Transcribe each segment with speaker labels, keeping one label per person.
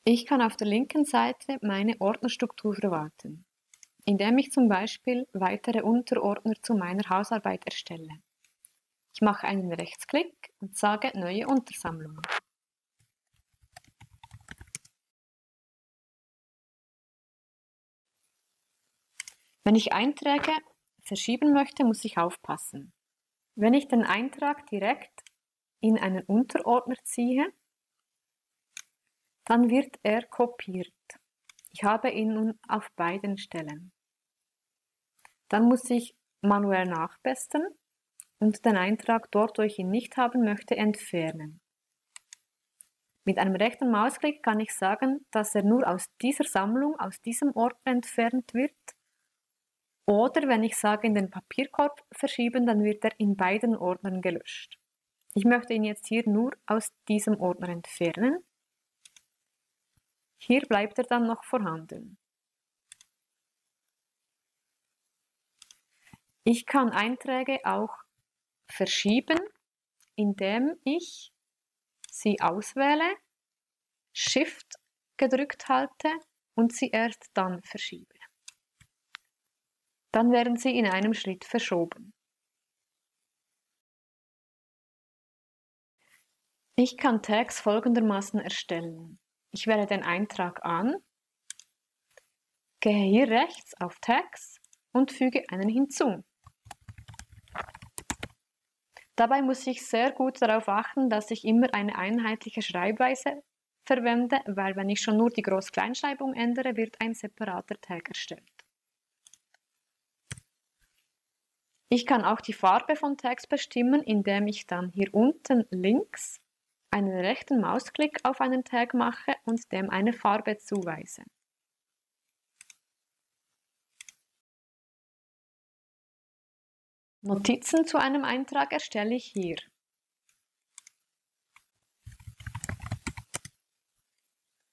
Speaker 1: Ich kann auf der linken Seite meine Ordnerstruktur verwalten, indem ich zum Beispiel weitere Unterordner zu meiner Hausarbeit erstelle. Ich mache einen Rechtsklick und sage Neue Untersammlung. Wenn ich Einträge verschieben möchte, muss ich aufpassen. Wenn ich den Eintrag direkt in einen Unterordner ziehe, dann wird er kopiert. Ich habe ihn nun auf beiden Stellen. Dann muss ich manuell nachbessern und den Eintrag dort, wo ich ihn nicht haben möchte, entfernen. Mit einem rechten Mausklick kann ich sagen, dass er nur aus dieser Sammlung, aus diesem Ordner entfernt wird. Oder wenn ich sage, in den Papierkorb verschieben, dann wird er in beiden Ordnern gelöscht. Ich möchte ihn jetzt hier nur aus diesem Ordner entfernen. Hier bleibt er dann noch vorhanden. Ich kann Einträge auch verschieben, indem ich sie auswähle, Shift gedrückt halte und sie erst dann verschiebe. Dann werden sie in einem Schritt verschoben. Ich kann Tags folgendermaßen erstellen. Ich wähle den Eintrag an, gehe hier rechts auf Tags und füge einen hinzu. Dabei muss ich sehr gut darauf achten, dass ich immer eine einheitliche Schreibweise verwende, weil wenn ich schon nur die Groß-Kleinschreibung ändere, wird ein separater Tag erstellt. Ich kann auch die Farbe von Tags bestimmen, indem ich dann hier unten links einen rechten Mausklick auf einen Tag mache und dem eine Farbe zuweise. Notizen zu einem Eintrag erstelle ich hier.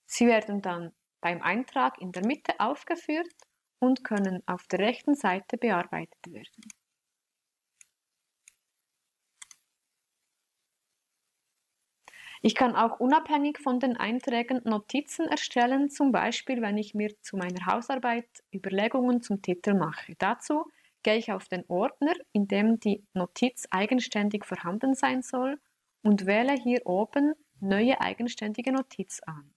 Speaker 1: Sie werden dann beim Eintrag in der Mitte aufgeführt und können auf der rechten Seite bearbeitet werden. Ich kann auch unabhängig von den Einträgen Notizen erstellen, zum Beispiel wenn ich mir zu meiner Hausarbeit Überlegungen zum Titel mache. Dazu gehe ich auf den Ordner, in dem die Notiz eigenständig vorhanden sein soll und wähle hier oben Neue eigenständige Notiz an.